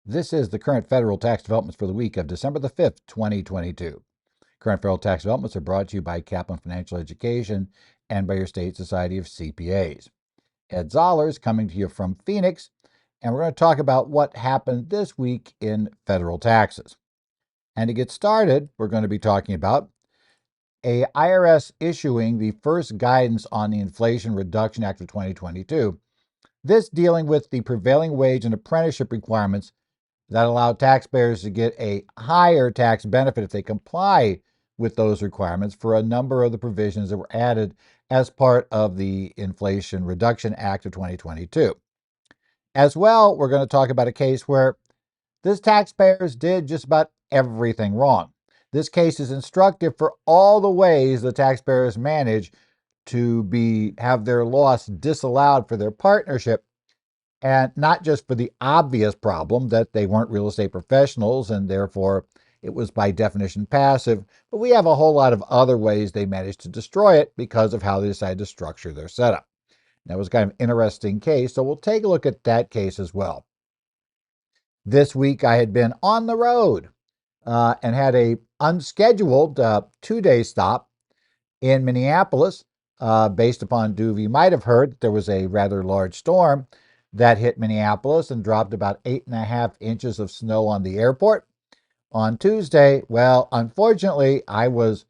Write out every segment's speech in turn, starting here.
This is the current federal tax developments for the week of December the 5th, 2022. Current federal tax developments are brought to you by Kaplan Financial Education and by your state society of CPAs. Ed Zollers coming to you from Phoenix, and we're going to talk about what happened this week in federal taxes. And to get started, we're going to be talking about a IRS issuing the first guidance on the Inflation Reduction Act of 2022. This dealing with the prevailing wage and apprenticeship requirements that allow taxpayers to get a higher tax benefit if they comply with those requirements for a number of the provisions that were added as part of the Inflation Reduction Act of 2022. As well, we're going to talk about a case where this taxpayers did just about everything wrong. This case is instructive for all the ways the taxpayers manage to have their loss disallowed for their partnership, and not just for the obvious problem that they weren't real estate professionals and therefore it was by definition passive, but we have a whole lot of other ways they managed to destroy it because of how they decided to structure their setup. That was kind of an interesting case, so we'll take a look at that case as well. This week I had been on the road and had a unscheduled 2-day stop in Minneapolis. Based upon you might have heard there was a rather large storm that hit Minneapolis and dropped about 8.5 inches of snow on the airport on Tuesday. Well, unfortunately, I was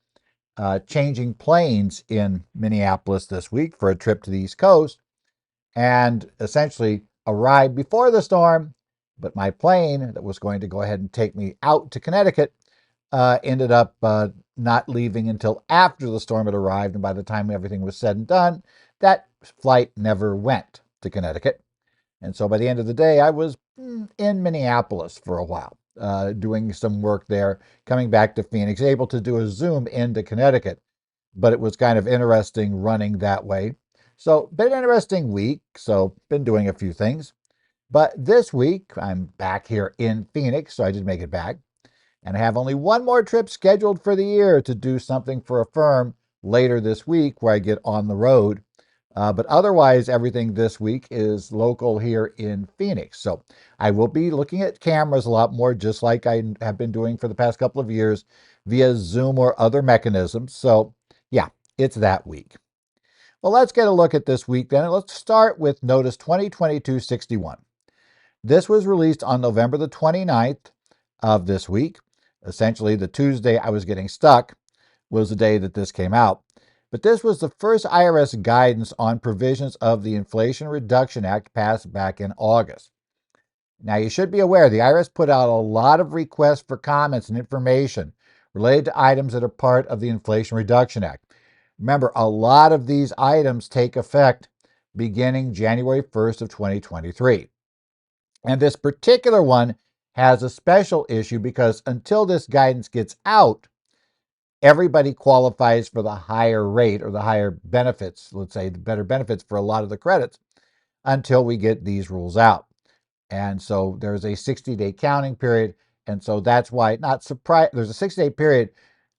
changing planes in Minneapolis this week for a trip to the East Coast and essentially arrived before the storm, but my plane that was going to go ahead and take me out to Connecticut ended up not leaving until after the storm had arrived. And by the time everything was said and done, that flight never went to Connecticut. And so by the end of the day, I was in Minneapolis for a while, doing some work there, coming back to Phoenix, able to do a Zoom into Connecticut. But it was kind of interesting running that way. So, been an interesting week. So, been doing a few things. But this week, I'm back here in Phoenix, so I did make it back. And I have only one more trip scheduled for the year to do something for a firm later this week where I get on the road. But otherwise, everything this week is local here in Phoenix. So I will be looking at cameras a lot more, just like I have been doing for the past couple of years via Zoom or other mechanisms. So yeah, it's that week. Well, let's get a look at this week then. Let's start with Notice 2022-61. This was released on November the 29th of this week. Essentially, the Tuesday I was getting stuck was the day that this came out. But this was the first IRS guidance on provisions of the Inflation Reduction Act passed back in August. Now, you should be aware the IRS put out a lot of requests for comments and information related to items that are part of the Inflation Reduction Act. Remember, a lot of these items take effect beginning January 1st of 2023. And this particular one has a special issue because until this guidance gets out, everybody qualifies for the higher rate or the higher benefits, let's say the better benefits for a lot of the credits until we get these rules out. And so there's a 60-day counting period. And so that's why not surprise there's a 60-day period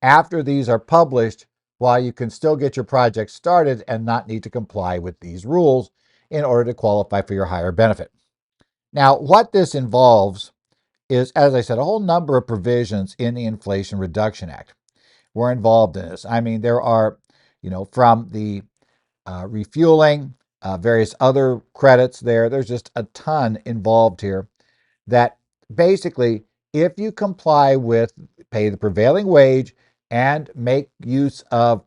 after these are published while you can still get your project started and not need to comply with these rules in order to qualify for your higher benefit. Now, what this involves is, as I said, a whole number of provisions in the Inflation Reduction Act were involved in this. I mean, there are, from the refueling, various other credits there. There's just a ton involved here that basically, if you comply with pay the prevailing wage and make use of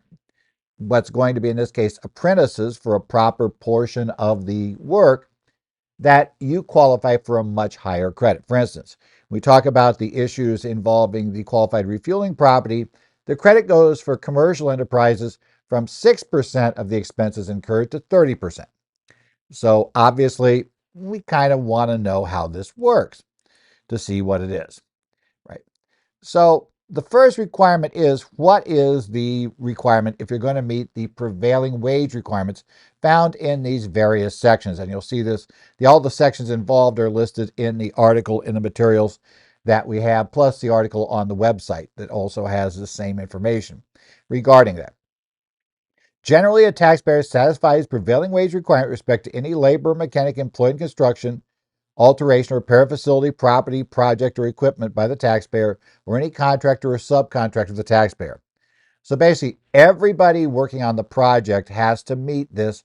what's going to be, in this case, apprentices for a proper portion of the work, that you qualify for a much higher credit. For instance, we talk about the issues involving the qualified refueling property. The credit goes for commercial enterprises from 6% of the expenses incurred to 30%. So obviously, we kind of want to know how this works to see what it is, right? So the first requirement is, what is the requirement if you're going to meet the prevailing wage requirements found in these various sections? And you'll see this, all the sections involved are listed in the article in the materials that we have, plus the article on the website that also has the same information regarding that. Generally, a taxpayer satisfies prevailing wage requirement with respect to any labor or mechanic employed in construction alteration or repair of facility, property, project, or equipment by the taxpayer or any contractor or subcontractor of the taxpayer. So basically, everybody working on the project has to meet this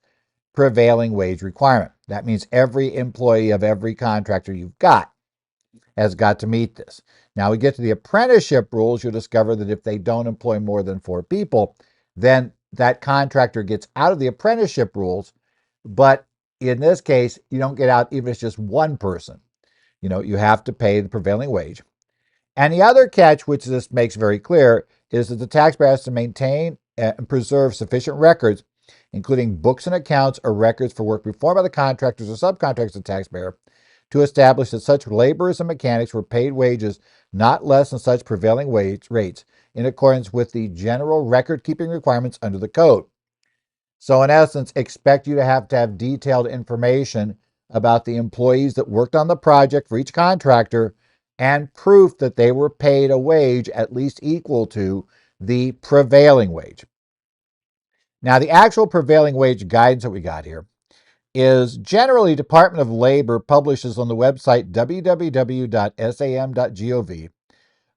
prevailing wage requirement. That means every employee of every contractor you've got has got to meet this. Now we get to the apprenticeship rules. You'll discover that if they don't employ more than 4 people, then that contractor gets out of the apprenticeship rules. But in this case, you don't get out even if it's just one person. You have to pay the prevailing wage. And the other catch, which this makes very clear, is that the taxpayer has to maintain and preserve sufficient records, including books and accounts or records for work performed by the contractors or subcontractors of the taxpayer, to establish that such laborers and mechanics were paid wages not less than such prevailing wage rates in accordance with the general record-keeping requirements under the code. So in essence, expect you to have detailed information about the employees that worked on the project for each contractor and proof that they were paid a wage at least equal to the prevailing wage. Now, the actual prevailing wage guidance that we got here is generally Department of Labor publishes on the website www.sam.gov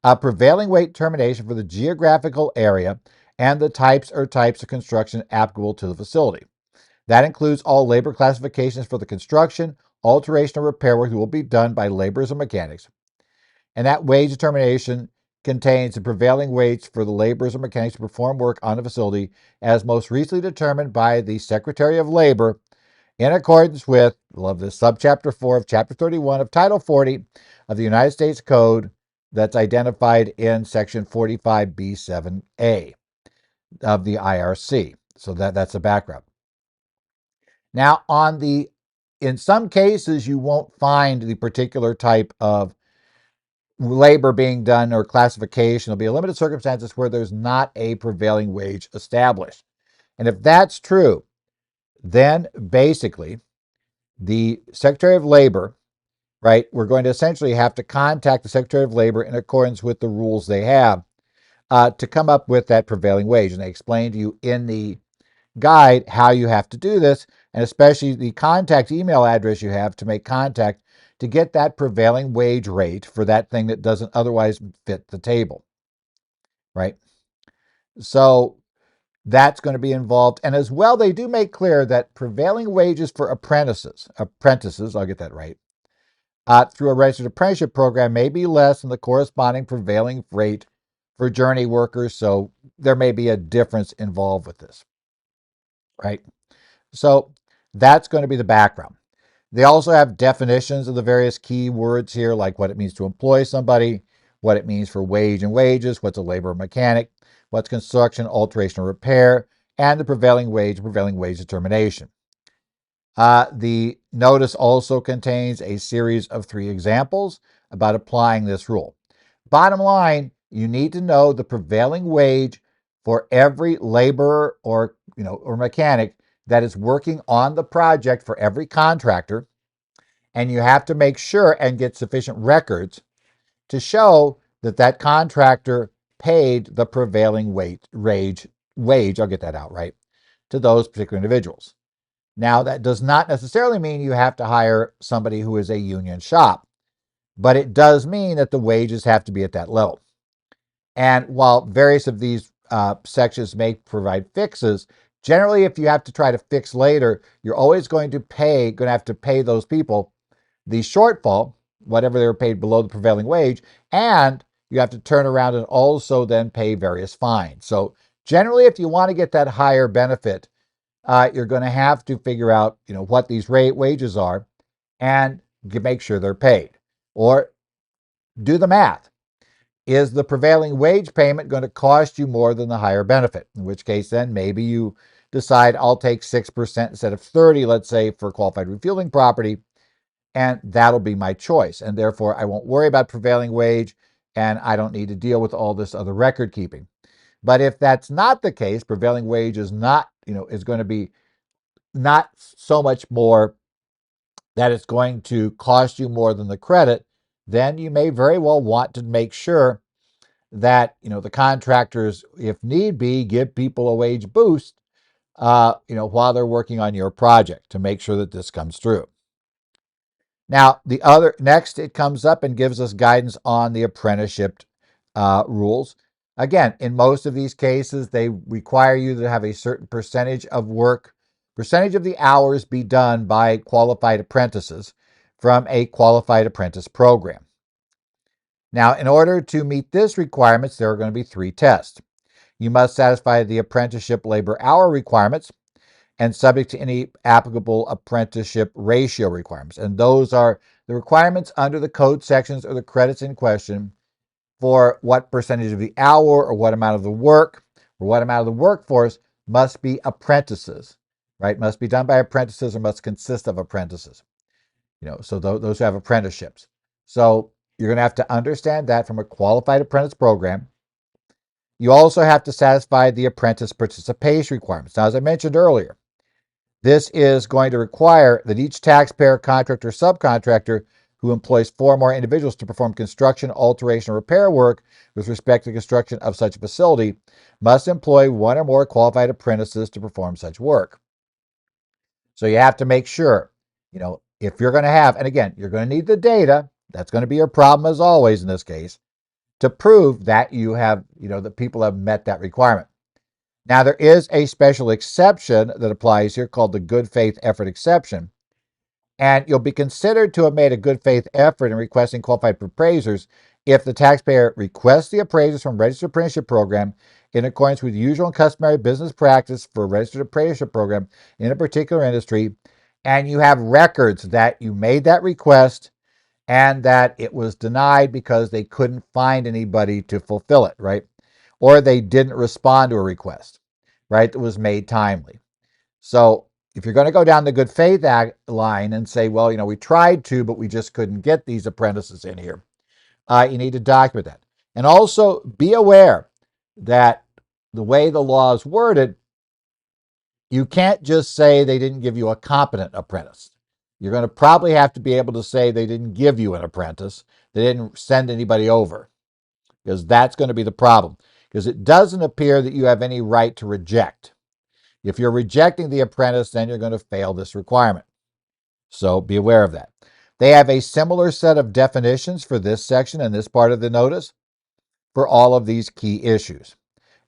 a prevailing wage determination for the geographical area and the types of construction applicable to the facility. That includes all labor classifications for the construction, alteration, or repair work that will be done by laborers and mechanics. And that wage determination contains the prevailing wage for the laborers and mechanics to perform work on the facility as most recently determined by the Secretary of Labor in accordance with, love this, subchapter 4 of Chapter 31 of Title 40 of the United States Code that's identified in Section 45B7A of the IRC. So that's the background. Now, in some cases, you won't find the particular type of labor being done or classification. There'll be limited circumstances where there's not a prevailing wage established. And if that's true, then basically the Secretary of Labor, right, we're going to essentially have to contact the Secretary of Labor in accordance with the rules they have to come up with that prevailing wage. And they explain to you in the guide how you have to do this, and especially the contact email address you have to make contact to get that prevailing wage rate for that thing that doesn't otherwise fit the table, right? So that's going to be involved. And as well, they do make clear that prevailing wages for apprentices, I'll get that right, through a registered apprenticeship program may be less than the corresponding prevailing rate for journey workers. So there may be a difference involved with this, right? So that's going to be the background. They also have definitions of the various key words here, like what it means to employ somebody, what it means for wage and wages, what's a labor mechanic, what's construction, alteration, or repair, and the prevailing wage determination. The notice also contains a series of 3 examples about applying this rule. Bottom line, you need to know the prevailing wage for every laborer or mechanic that is working on the project for every contractor, and you have to make sure and get sufficient records to show that that contractor paid the prevailing wage, I'll get that out right, to those particular individuals. Now, that does not necessarily mean you have to hire somebody who is a union shop, but it does mean that the wages have to be at that level. And while various of these sections may provide fixes, generally, if you have to try to fix later, you're always going to have to pay those people the shortfall, whatever they were paid below the prevailing wage, and you have to turn around and also then pay various fines. So generally, if you want to get that higher benefit, you're going to have to figure out, what these wages are and make sure they're paid. Or do the math. Is the prevailing wage payment going to cost you more than the higher benefit? In which case, then maybe you decide I'll take 6% instead of 30, let's say, for qualified refueling property, and that'll be my choice. And therefore, I won't worry about prevailing wage, and I don't need to deal with all this other record keeping. But if that's not the case, prevailing wage is not, is going to be not so much more that it's going to cost you more than the credit, then you may very well want to make sure that, the contractors, if need be, give people a wage boost, while they're working on your project to make sure that this comes through. Now, next it comes up and gives us guidance on the apprenticeship rules. Again, in most of these cases, they require you to have a certain percentage of the hours be done by qualified apprentices from a qualified apprentice program. Now, in order to meet this requirements, there are going to be 3 tests. You must satisfy the apprenticeship labor hour requirements and subject to any applicable apprenticeship ratio requirements. And those are the requirements under the code sections or the credits in question for what percentage of the hour or what amount of the work or what amount of the workforce must be apprentices, right? Must be done by apprentices or must consist of apprentices. So those who have apprenticeships. So you're going to have to understand that from a qualified apprentice program. You also have to satisfy the apprentice participation requirements. Now, as I mentioned earlier, this is going to require that each taxpayer, contractor, or subcontractor who employs 4 or more individuals to perform construction, alteration, or repair work with respect to construction of such a facility must employ 1 or more qualified apprentices to perform such work. So you have to make sure, if you're going to have, and again, you're going to need the data. That's going to be your problem as always in this case, to prove that you have, that people have met that requirement. Now, there is a special exception that applies here called the good faith effort exception. And you'll be considered to have made a good faith effort in requesting qualified appraisers if the taxpayer requests the appraisers from registered apprenticeship program in accordance with usual and customary business practice for a registered apprenticeship program in a particular industry, and you have records that you made that request and that it was denied because they couldn't find anybody to fulfill it, right? Or they didn't respond to a request, right, that was made timely. So if you're going to go down the good faith line and say, well, we tried to, but we just couldn't get these apprentices in here, you need to document that. And also be aware that the way the law is worded, you can't just say they didn't give you a competent apprentice. You're going to probably have to be able to say they didn't give you an apprentice. They didn't send anybody over, because that's going to be the problem, because it doesn't appear that you have any right to reject. If you're rejecting the apprentice, then you're going to fail this requirement. So be aware of that. They have a similar set of definitions for this section and this part of the notice for all of these key issues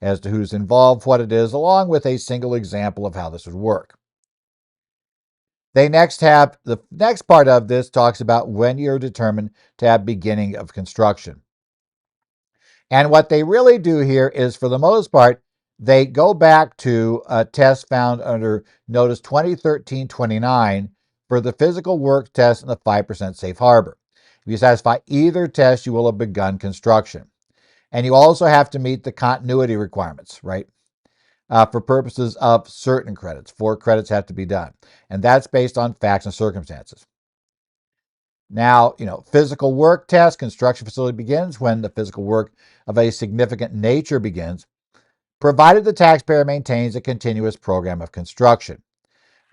as to who's involved, what it is, along with a single example of how this would work. They next have the next part of this talks about when you're determined to have beginning of construction. And what they really do here is, for the most part, they go back to a test found under Notice 2013-29 for the physical work test and the 5% safe harbor. If you satisfy either test, you will have begun construction. And you also have to meet the continuity requirements, right? For purposes of certain credits. 4 credits have to be done. And that's based on facts and circumstances. Now, physical work test, construction facility begins when the physical work of a significant nature begins, provided the taxpayer maintains a continuous program of construction.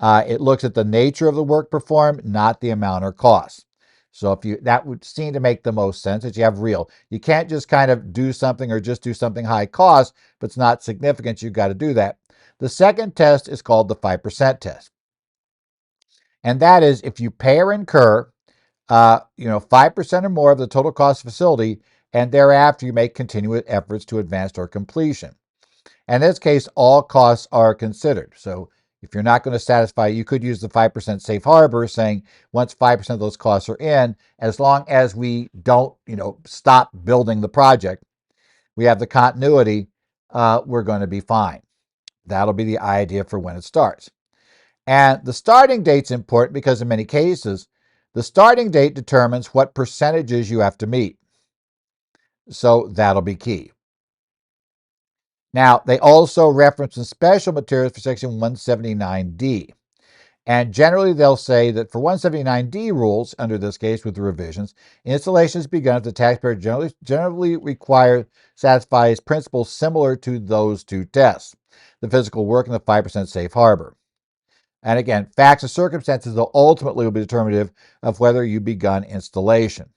It looks at the nature of the work performed, not the amount or cost. So that would seem to make the most sense, that you have real. You can't just kind of do something or just do something high cost, but it's not significant. You've got to do that. The second test is called the 5% test. And that is if you pay or incur 5% or more of the total cost of the facility, and thereafter you make continuous efforts to advance toward completion. And in this case, all costs are considered. So if you're not going to satisfy, you could use the 5% safe harbor, saying once 5% of those costs are in, as long as we don't, stop building the project, we have the continuity, we're going to be fine. That'll be the idea for when it starts. And the starting date's important because in many cases, the starting date determines what percentages you have to meet. So that'll be key. Now, they also reference some special materials for Section 179D. And generally, they'll say that for 179D rules, under this case with the revisions, installation is begun if the taxpayer generally satisfies principles similar to those 2 tests, the physical work and the 5% safe harbor. And again, facts and circumstances will ultimately be determinative of whether you begun installation.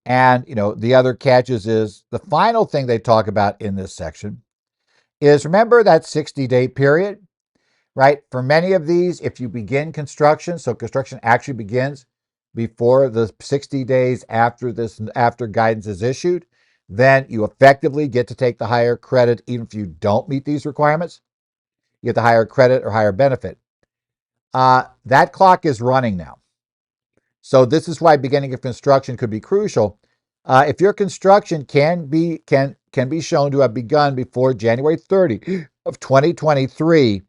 And, the other catches is the final thing they talk about in this section is, remember that 60-day period, right? For many of these, if you begin construction, so construction actually begins, before the 60 days after guidance is issued, then you effectively get to take the higher credit even if you don't meet these requirements. You get the higher credit or higher benefit. That clock is running now. So this is why beginning of construction could be crucial. If your construction can be shown to have begun before January 30 of 2023,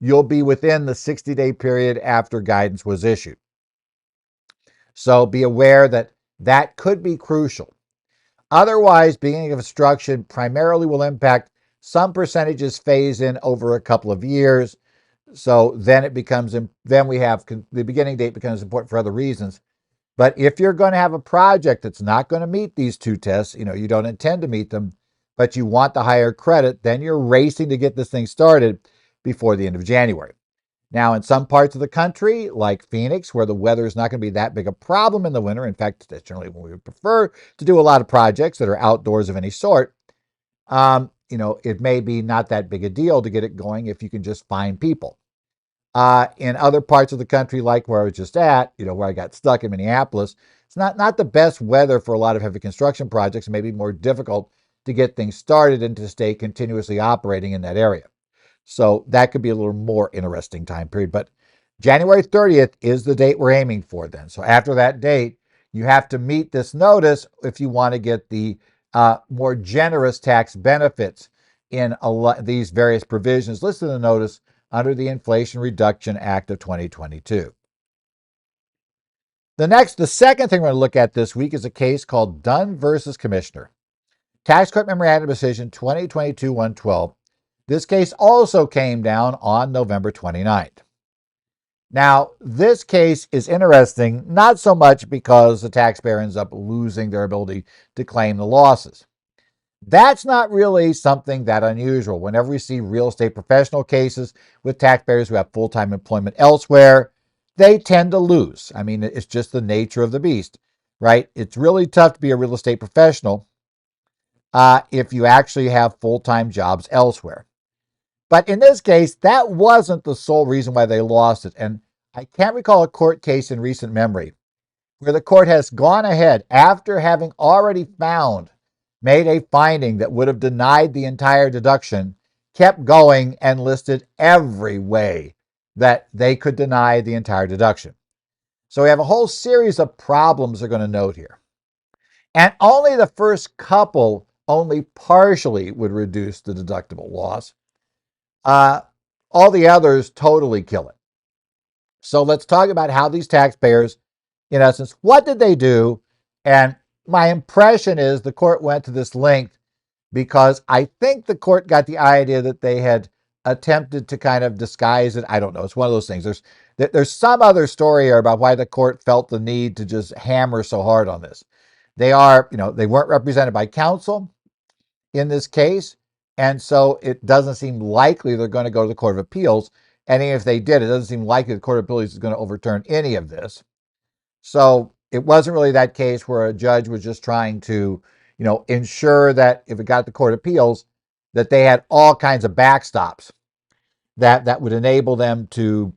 you'll be within the 60-day period after guidance was issued. So be aware that that could be crucial. Otherwise, beginning of construction primarily will impact some percentages phase in over a couple of years. So then we have the beginning date becomes important for other reasons. But if you're going to have a project that's not going to meet these two tests, you don't intend to meet them, but you want the higher credit, then you're racing to get this thing started before the end of January. Now, in some parts of the country, like Phoenix, where the weather is not going to be that big a problem in the winter, in fact, that's generally when we would prefer to do a lot of projects that are outdoors of any sort, it may be not that big a deal to get it going if you can just find people. In other parts of the country, like where I was just at, where I got stuck in Minneapolis, it's not the best weather for a lot of heavy construction projects. It may be more difficult to get things started and to stay continuously operating in that area. So that could be a little more interesting time period. But January 30th is the date we're aiming for then. So after that date, you have to meet this notice if you want to get the more generous tax benefits in these various provisions listed in the notice under the Inflation Reduction Act of 2022. The second thing we're going to look at this week is a case called Dunn versus Commissioner. Tax Court Memorandum Decision 2022-112. This case also came down on November 29th. Now, this case is interesting, not so much because the taxpayer ends up losing their ability to claim the losses. That's not really something that unusual. Whenever we see real estate professional cases with taxpayers who have full-time employment elsewhere, they tend to lose. I mean, it's just the nature of the beast, right? It's really tough to be a real estate professional if you actually have full-time jobs elsewhere. But in this case, that wasn't the sole reason why they lost it. And I can't recall a court case in recent memory where the court has gone ahead after having already made a finding that would have denied the entire deduction, kept going and listed every way that they could deny the entire deduction. So we have a whole series of problems we're going to note here. And only the first couple only partially would reduce the deductible loss. All the others totally kill it. So let's talk about how these taxpayers, in essence, what did they do? And my impression is the court went to this length because I think the court got the idea that they had attempted to kind of disguise it. I don't know. It's one of those things. There's some other story here about why the court felt the need to just hammer so hard on this. They weren't represented by counsel in this case. And so it doesn't seem likely they're going to go to the Court of Appeals. And even if they did, it doesn't seem likely the Court of Appeals is going to overturn any of this. So it wasn't really that case where a judge was just trying to, ensure that if it got to the Court of Appeals, that they had all kinds of backstops that would enable them to,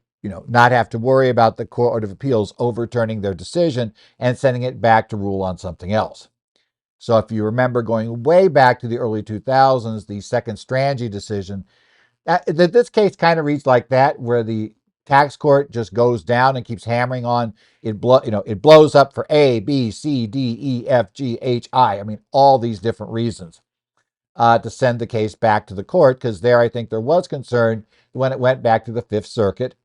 not have to worry about the Court of Appeals overturning their decision and sending it back to rule on something else. So if you remember going way back to the early 2000s, the second Strange decision, this case kind of reads like that, where the tax court just goes down and keeps hammering on it. It blows up for A, B, C, D, E, F, G, H, I. I mean, all these different reasons to send the case back to the court, because I think there was concern when it went back to the Fifth Circuit.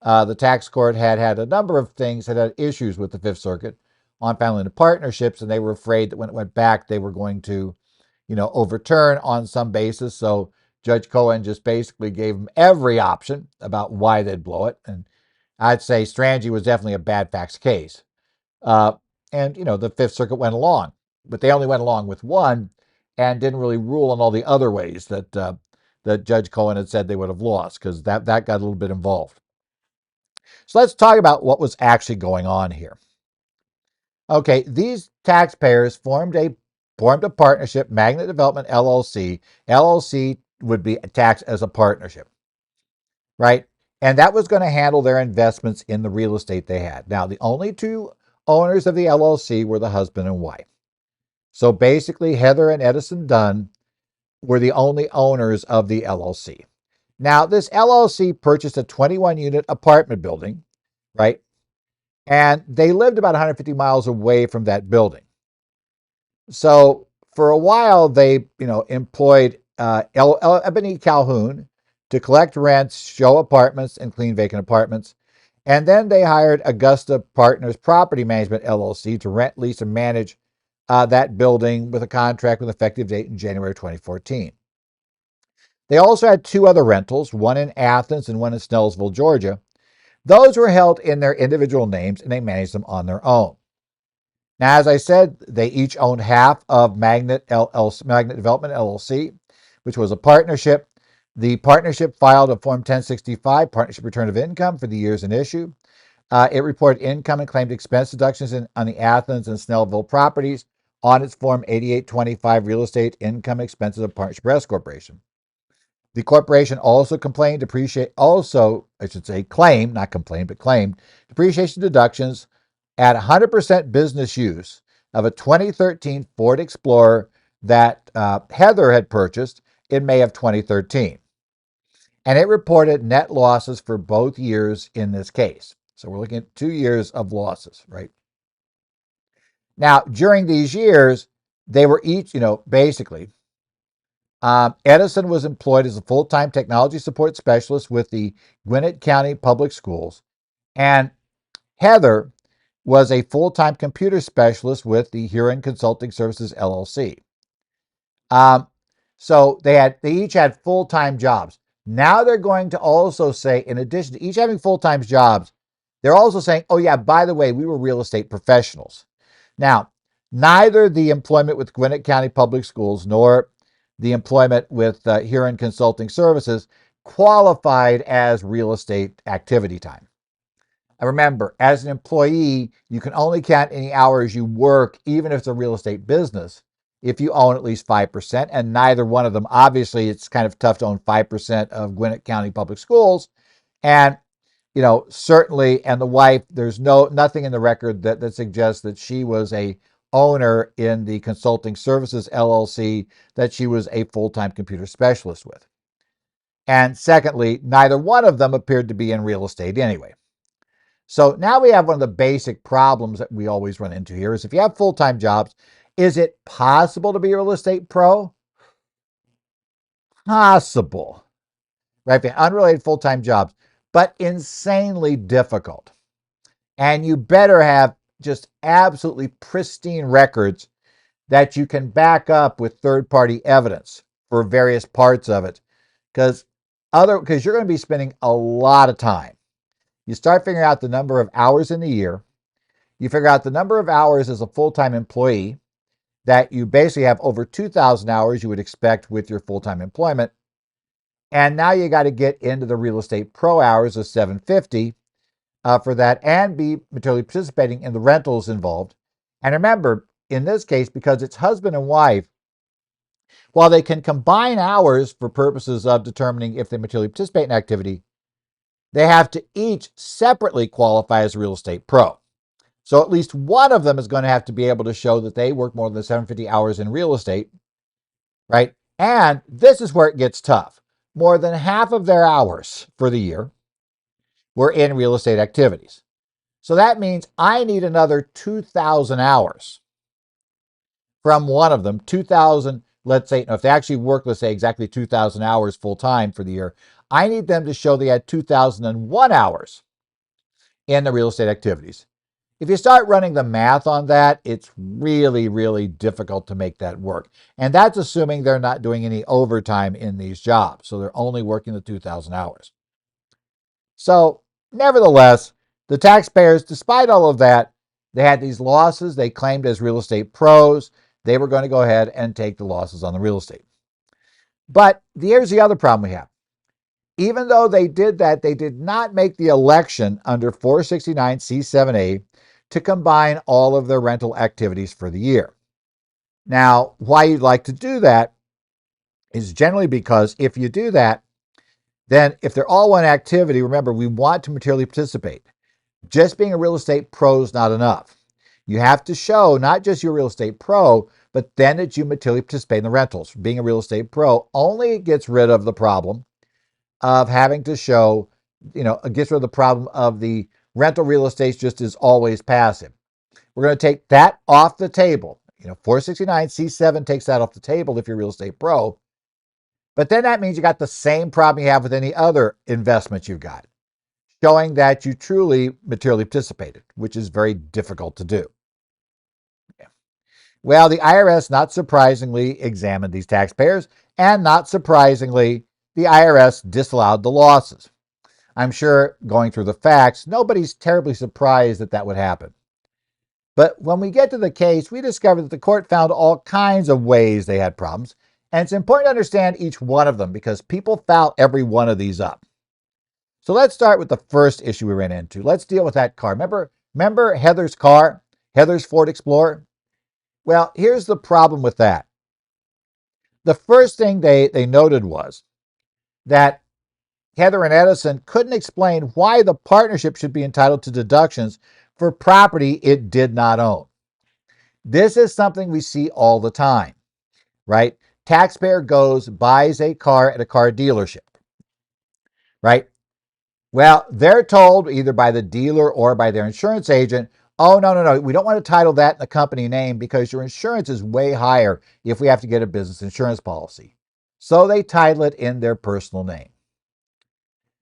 The tax court had a number of things that had issues with the Fifth Circuit on family and partnerships, and they were afraid that when it went back, they were going to, overturn on some basis. So Judge Cohen just basically gave them every option about why they'd blow it. And I'd say Strange was definitely a bad facts case. And the Fifth Circuit went along, but they only went along with one and didn't really rule on all the other ways that Judge Cohen had said they would have lost, because that got a little bit involved. So let's talk about what was actually going on here. Okay, these taxpayers formed a partnership, Magnet Development LLC. LLC would be taxed as a partnership, right? and that was going to handle their investments in the real estate they had. Now, the only two owners of the LLC were the husband and wife. So basically, Heather and Edison Dunn were the only owners of the LLC. Now, this LLC purchased a 21-unit apartment building, right? And they lived about 150 miles away from that building. So for a while, they, employed Ebony Calhoun to collect rents, show apartments, and clean vacant apartments. And then they hired Augusta Partners Property Management LLC to rent, lease, and manage that building with a contract with effective date in January 2014. They also had two other rentals, one in Athens and one in Snellsville, Georgia. Those were held in their individual names and they managed them on their own. Now, as I said, they each owned half of Magnet Development LLC, which was a partnership. The partnership filed a Form 1065 partnership return of income for the years in issue. It reported income and claimed expense deductions on the Athens and Snellville properties on its Form 8825 real estate income expenses of Partnership S Corporation. The corporation also claimed depreciation deductions at 100% business use of a 2013 Ford Explorer that Heather had purchased in May of 2013. And it reported net losses for both years in this case. So we're looking at 2 years of losses, right? Now, during these years, they were each, basically, Edison was employed as a full-time technology support specialist with the Gwinnett County Public Schools, and Heather was a full-time computer specialist with the Huron Consulting Services LLC. So they each had full-time jobs. Now they're going to also say, in addition to each having full-time jobs, they're also saying, oh yeah, by the way, we were real estate professionals. Now, neither the employment with Gwinnett County Public Schools nor the employment with Huron Consulting Services qualified as real estate activity time. And remember, as an employee, you can only count any hours you work, even if it's a real estate business, if you own at least 5%, and neither one of them, obviously, it's kind of tough to own 5% of Gwinnett County Public Schools. And, certainly, and the wife, there's nothing in the record that suggests that she was a owner in the Consulting Services LLC that she was a full-time computer specialist with. And secondly, neither one of them appeared to be in real estate anyway. So now we have one of the basic problems that we always run into here is if you have full-time jobs, is it possible to be a real estate pro? Possible, right? If you have unrelated full-time jobs, but insanely difficult. And you better have just absolutely pristine records that you can back up with third-party evidence for various parts of it, because you're going to be spending a lot of time. You start figuring out the number of hours in the year. You figure out the number of hours as a full-time employee that you basically have over 2,000 hours you would expect with your full-time employment. And now you got to get into the real estate pro hours of 750 for that and be materially participating in the rentals involved. And remember, in this case, because it's husband and wife, while they can combine hours for purposes of determining if they materially participate in activity, they have to each separately qualify as a real estate pro. So at least one of them is going to have to be able to show that they work more than 750 hours in real estate, right? And this is where it gets tough. More than half of their hours for the year were in real estate activities. So that means I need another 2,000 hours from one of them. 2,000, let's say, if they actually work, let's say exactly 2,000 hours full time for the year, I need them to show they had 2,001 hours in the real estate activities. If you start running the math on that, it's really, really difficult to make that work. And that's assuming they're not doing any overtime in these jobs. So they're only working the 2,000 hours. So nevertheless, the taxpayers, despite all of that, they had these losses they claimed as real estate pros. They were going to go ahead and take the losses on the real estate. But here's the other problem we have. Even though they did that, they did not make the election under 469C7A to combine all of their rental activities for the year. Now, why you'd like to do that is generally because if you do that, then if they're all one activity, remember, we want to materially participate. Just being a real estate pro is not enough. You have to show not just you're a real estate pro, but then that you materially participate in the rentals. Being a real estate pro only gets rid of the problem of having to show, it gets rid of the problem of the rental real estate just is always passive. We're going to take that off the table. 469C7 takes that off the table if you're a real estate pro. But then that means you got the same problem you have with any other investments you've got, showing that you truly materially participated, which is very difficult to do. Well, the IRS, not surprisingly, examined these taxpayers, and not surprisingly, the IRS disallowed the losses. I'm sure, going through the facts, nobody's terribly surprised that that would happen. But when we get to the case, we discover that the court found all kinds of ways they had problems, and it's important to understand each one of them because people foul every one of these up. So let's start with the first issue we ran into. Let's deal with that car. Remember Heather's car, Heather's Ford Explorer? Well, here's the problem with that. The first thing they noted was that Heather and Edison couldn't explain why the partnership should be entitled to deductions for property it did not own. This is something we see all the time, right? Taxpayer goes, buys a car at a car dealership, right? Well, they're told either by the dealer or by their insurance agent, oh, no, we don't want to title that in the company name because your insurance is way higher if we have to get a business insurance policy. So they title it in their personal name.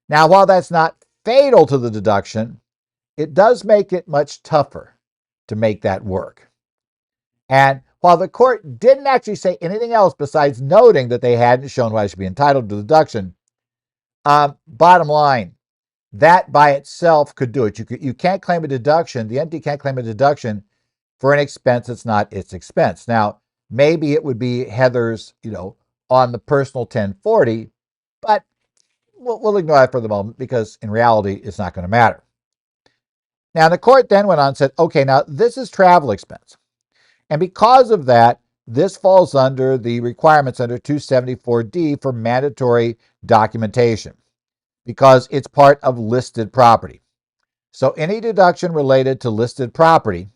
Now, while that's not fatal to the deduction, it does make it much tougher to make that work. And while the court didn't actually say anything else besides noting that they hadn't shown why it should be entitled to deduction, bottom line, that by itself could do it. You can't claim a deduction. The entity can't claim a deduction for an expense that's not its expense. Now, maybe it would be Heather's, on the personal 1040, but we'll ignore that for the moment because in reality, it's not going to matter. Now, the court then went on and said, okay, now this is travel expense. And because of that, this falls under the requirements under 274D for mandatory documentation because it's part of listed property. So any deduction related to listed property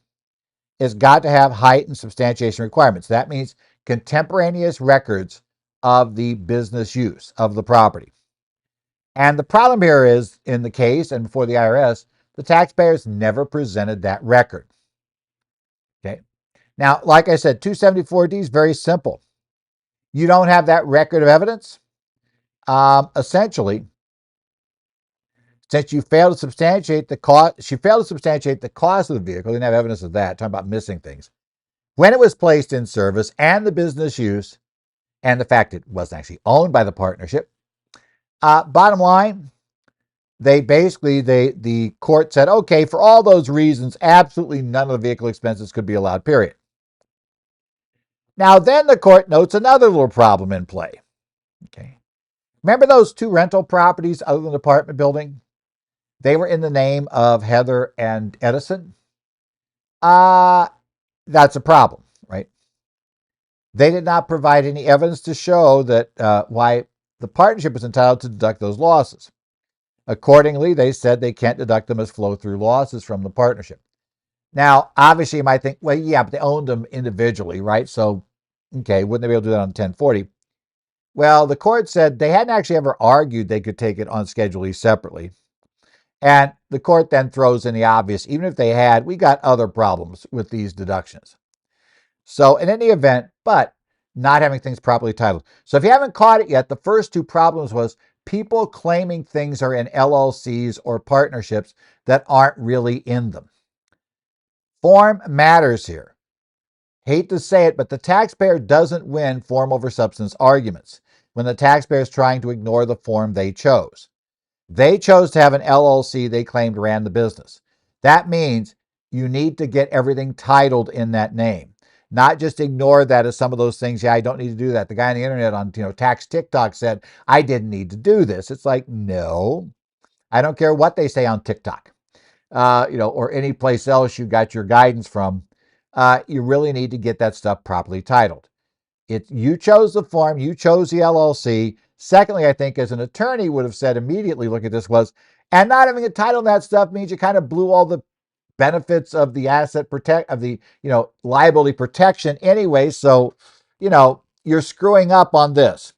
has got to have height and substantiation requirements. That means contemporaneous records of the business use of the property. And the problem here is, in the case and before the IRS, the taxpayers never presented that record. Okay. Now, like I said, 274D is very simple. You don't have that record of evidence. Essentially, since you failed to substantiate the cost, she failed to substantiate the cost of the vehicle. Didn't have evidence of that. Talking about missing things. When it was placed in service and the business use, and the fact it wasn't actually owned by the partnership. Bottom line, the court said, okay, for all those reasons, absolutely none of the vehicle expenses could be allowed, period. Now, then the court notes another little problem in play. Okay. Remember those two rental properties other than the apartment building? They were in the name of Heather and Edison. That's a problem, right? They did not provide any evidence to show that why the partnership was entitled to deduct those losses. Accordingly, they said they can't deduct them as flow-through losses from the partnership. Now, obviously, you might think, well, yeah, but they owned them individually, right? So, okay, wouldn't they be able to do that on 1040? Well, the court said they hadn't actually ever argued they could take it on Schedule E separately. And the court then throws in the obvious, even if they had, we got other problems with these deductions. So in any event, but not having things properly titled. So if you haven't caught it yet, the first two problems was people claiming things are in LLCs or partnerships that aren't really in them. Form matters here. Hate to say it, but the taxpayer doesn't win form over substance arguments when the taxpayer is trying to ignore the form they chose. They chose to have an LLC they claimed ran the business. That means you need to get everything titled in that name. Not just ignore that as some of those things. Yeah, I don't need to do that. The guy on the internet on Tax TikTok said, I didn't need to do this. It's like, no, I don't care what they say on TikTok, or any place else you got your guidance from. You really need to get that stuff properly titled. You chose the form, you chose the LLC. Secondly, I think as an attorney would have said immediately, look at this was, and not having a title on that stuff means you kind of blew all the benefits of the liability protection anyway. So, you're screwing up on this.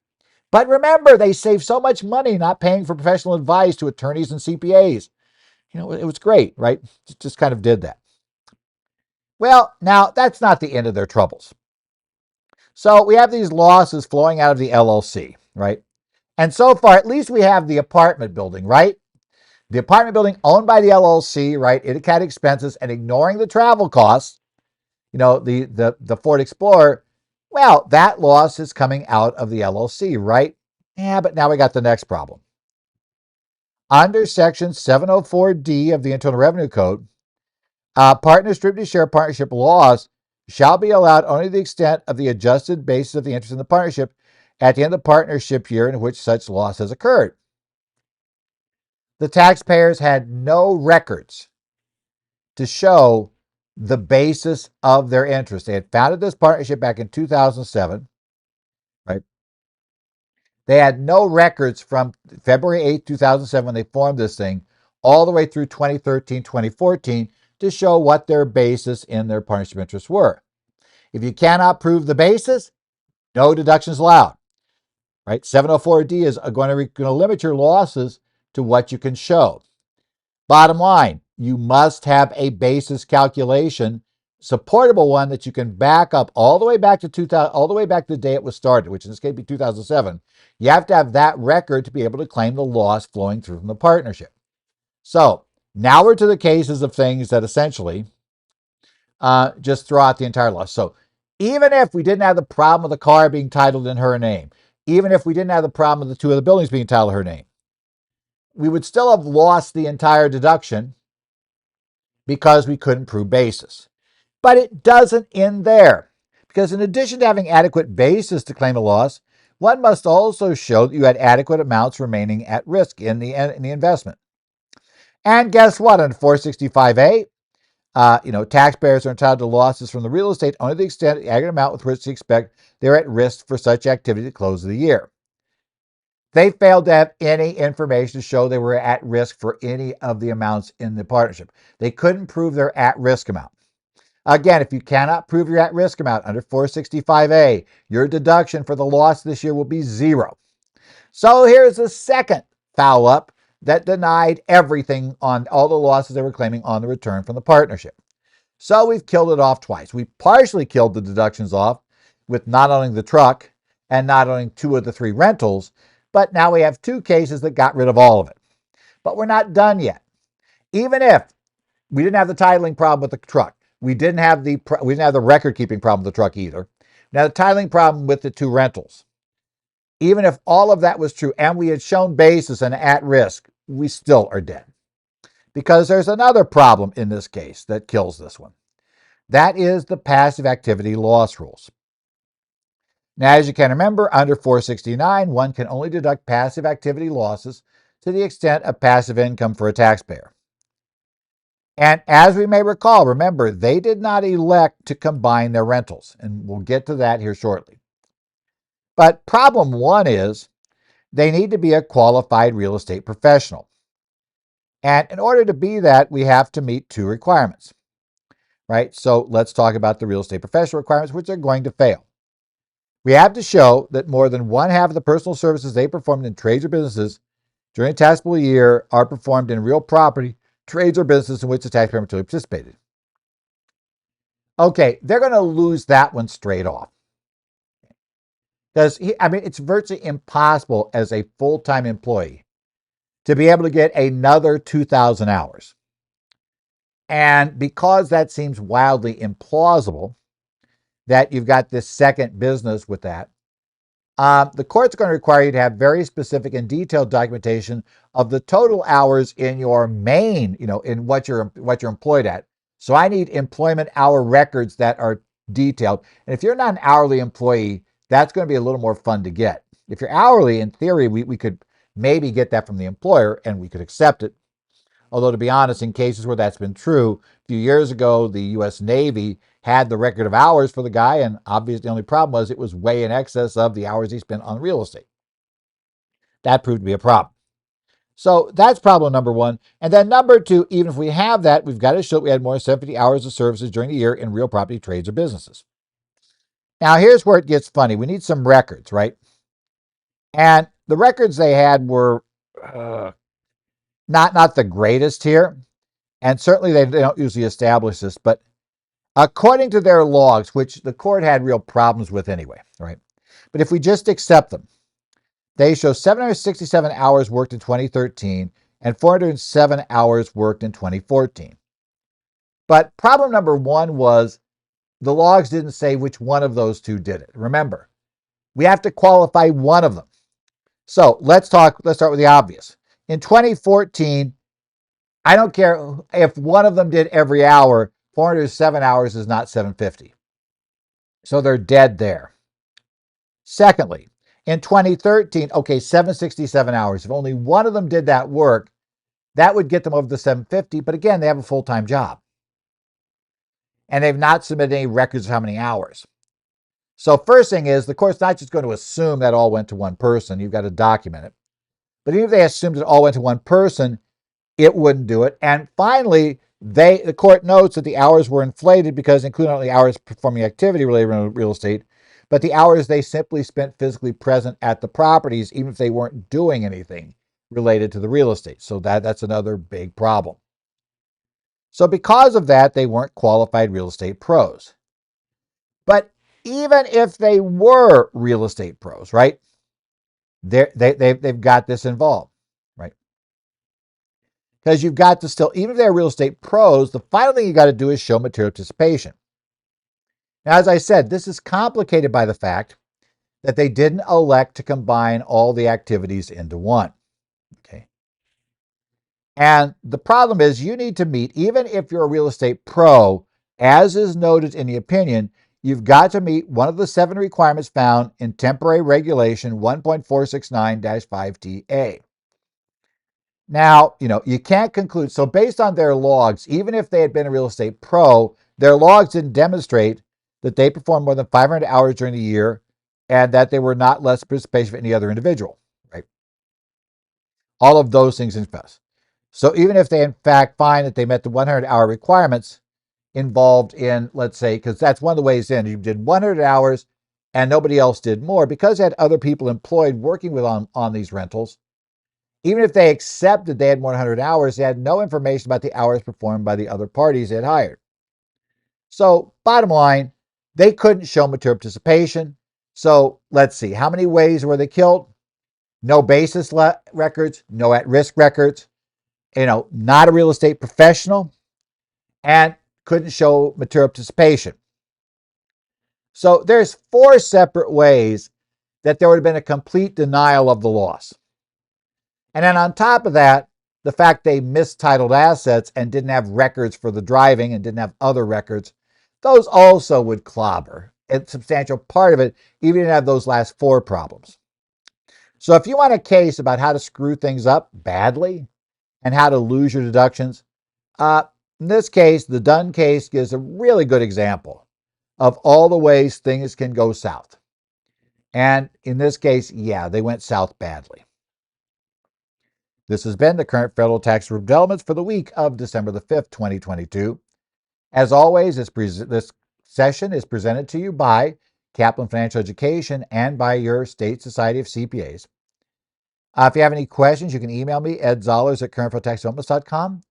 But remember, they save so much money not paying for professional advice to attorneys and CPAs. It was great, right? Just kind of did that. Well, now that's not the end of their troubles. So we have these losses flowing out of the LLC, right? And so far, at least we have the apartment building, right? The apartment building owned by the LLC, right? It had expenses, and ignoring the travel costs, the Ford Explorer, well, that loss is coming out of the LLC, right? Yeah, but now we got the next problem. Under Section 704D of the Internal Revenue Code, partners stripped to share partnership loss shall be allowed only to the extent of the adjusted basis of the interest in the partnership at the end of the partnership year in which such loss has occurred. The taxpayers had no records to show the basis of their interest. They had founded this partnership back in 2007, right? They had no records from February 8, 2007, when they formed this thing, all the way through 2013, 2014, to show what their basis in their partnership interests were. If you cannot prove the basis, no deductions allowed, right? 704D is going to limit your losses to what you can show. Bottom line, you must have a basis calculation, supportable one that you can back up all the way back to 2000, all the way back to the day it was started, which in this case would be 2007. You have to have that record to be able to claim the loss flowing through from the partnership. So now we're to the cases of things that essentially just throw out the entire loss. So even if we didn't have the problem of the car being titled in her name, even if we didn't have the problem of the two of the buildings being titled in her name, we would still have lost the entire deduction because we couldn't prove basis. But it doesn't end there, because in addition to having adequate basis to claim a loss, one must also show that you had adequate amounts remaining at risk in the investment. And guess what? On 465A, taxpayers are entitled to losses from the real estate only to the extent of the aggregate amount with which they expect they're at risk for such activity at the close of the year. They failed to have any information to show they were at risk for any of the amounts in the partnership. They couldn't prove their at-risk amount. Again, if you cannot prove your at-risk amount under 465A, your deduction for the loss this year will be zero. So here's the second foul up that denied everything on all the losses they were claiming on the return from the partnership. So we've killed it off twice. We partially killed the deductions off with not owning the truck and not owning two of the three rentals, but now we have two cases that got rid of all of it. But we're not done yet. Even if we didn't have the titling problem with the truck, we didn't have the record keeping problem with the truck either. Now the titling problem with the two rentals. Even if all of that was true and we had shown basis and at risk, we still are dead. Because there's another problem in this case that kills this one. That is the passive activity loss rules. Now, as you can remember, under 469, one can only deduct passive activity losses to the extent of passive income for a taxpayer. And as we may recall, remember, they did not elect to combine their rentals, and we'll get to that here shortly. But problem one is they need to be a qualified real estate professional. And in order to be that, we have to meet two requirements, right? So let's talk about the real estate professional requirements, which are going to fail. We have to show that more than one half of the personal services they performed in trades or businesses during a taxable year are performed in real property, trades, or businesses in which the taxpayer materially participated. Okay, they're going to lose that one straight off. Because, it's virtually impossible as a full-time employee to be able to get another 2,000 hours. And because that seems wildly implausible, that you've got this second business with that, the court's going to require you to have very specific and detailed documentation of the total hours in your main, in what you're employed at. So I need employment hour records that are detailed. And if you're not an hourly employee, that's going to be a little more fun to get. If you're hourly, in theory, we could maybe get that from the employer and we could accept it. Although, to be honest, in cases where that's been true, a few years ago, the U.S. Navy had the record of hours for the guy, and obviously the only problem was it was way in excess of the hours he spent on real estate. That proved to be a problem. So that's problem number one. And then number two, even if we have that, we've got to show we had more than 750 hours of services during the year in real property trades or businesses. Now, here's where it gets funny. We need some records, right? And the records they had were not the greatest here. And certainly they don't usually establish this, but according to their logs, which the court had real problems with anyway, right? But if we just accept them, they show 767 hours worked in 2013 and 407 hours worked in 2014. But problem number one was the logs didn't say which one of those two did it. Remember, we have to qualify one of them. So let's start with the obvious. In 2014, I don't care if one of them did every hour, 407 hours is not 750. So they're dead there. Secondly, in 2013, okay, 767 hours. If only one of them did that work, that would get them over the 750. But again, they have a full-time job. And they've not submitted any records of how many hours. So first thing is, the court's not just going to assume that all went to one person. You've got to document it. But even if they assumed it all went to one person, it wouldn't do it. And finally, the court notes that the hours were inflated because including not only hours performing activity related to real estate, but the hours they simply spent physically present at the properties, even if they weren't doing anything related to the real estate. So that's another big problem. So because of that, they weren't qualified real estate pros. But even if they were real estate pros, right? They've got this involved, right? Because you've got to still, even if they're real estate pros, the final thing you got to do is show material participation. Now, as I said, this is complicated by the fact that they didn't elect to combine all the activities into one. Okay. And the problem is you need to meet, even if you're a real estate pro, as is noted in the opinion, you've got to meet one of the 7 requirements found in Temporary Regulation 1.469-5TA. Now, you can't conclude. So based on their logs, even if they had been a real estate pro, their logs didn't demonstrate that they performed more than 500 hours during the year and that they were not less participation of any other individual, right? All of those things in plus. So even if they in fact find that they met the 100-hour requirements involved in, let's say, because that's one of the ways in, you did 100 hours and nobody else did more, because they had other people employed working with on these rentals, even if they accepted they had more than 100 hours, they had no information about the hours performed by the other parties they had hired. So bottom line, they couldn't show material participation. So let's see, how many ways were they killed? No basis records, no at-risk records, not a real estate professional, and couldn't show material participation. So there's 4 separate ways that there would have been a complete denial of the loss. And then on top of that, the fact they mistitled assets and didn't have records for the driving and didn't have other records, those also would clobber a substantial part of it, even if you didn't have those last 4 problems. So if you want a case about how to screw things up badly and how to lose your deductions, in this case, the Dunn case gives a really good example of all the ways things can go south. And in this case, yeah, they went south badly. This has been the current federal tax developments for the week of December the 5th, 2022. As always, this session is presented to you by Kaplan Financial Education and by your state society of CPAs. If you have any questions, you can email me, edzollers@currentfederaltaxdevelopments.com.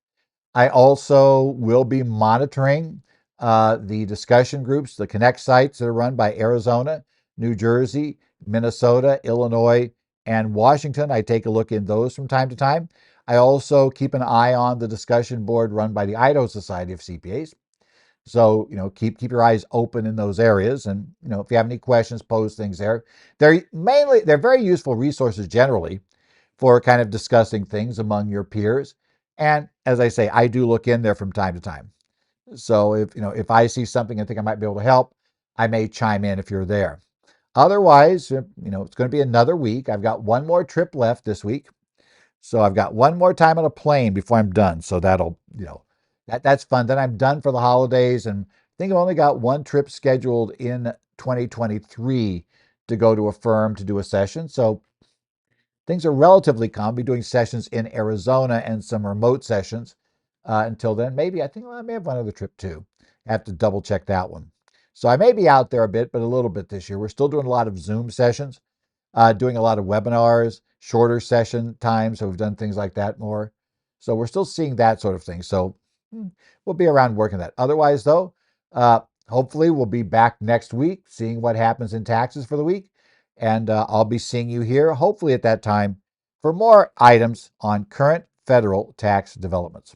I also will be monitoring the discussion groups, the Connect sites that are run by Arizona, New Jersey, Minnesota, Illinois, and Washington. I take a look in those from time to time. I also keep an eye on the discussion board run by the Idaho Society of CPAs. So, keep your eyes open in those areas. And, if you have any questions, pose things there. They're very useful resources generally for kind of discussing things among your peers. And as I say, I do look in there from time to time. So if I see something I think I might be able to help, I may chime in if you're there. Otherwise, it's going to be another week. I've got one more trip left this week. So I've got one more time on a plane before I'm done. So that's fun. Then I'm done for the holidays. And think I've only got one trip scheduled in 2023 to go to a firm to do a session. So things are relatively calm. I'll be doing sessions in Arizona and some remote sessions until then. Maybe I may have one other trip too. I have to double check that one. So I may be out there a bit, but a little bit this year. We're still doing a lot of Zoom sessions, doing a lot of webinars, shorter session times. So we've done things like that more. So we're still seeing that sort of thing. So we'll be around working that. Otherwise, though, hopefully we'll be back next week, seeing what happens in taxes for the week. And I'll be seeing you here, hopefully at that time, for more items on current federal tax developments.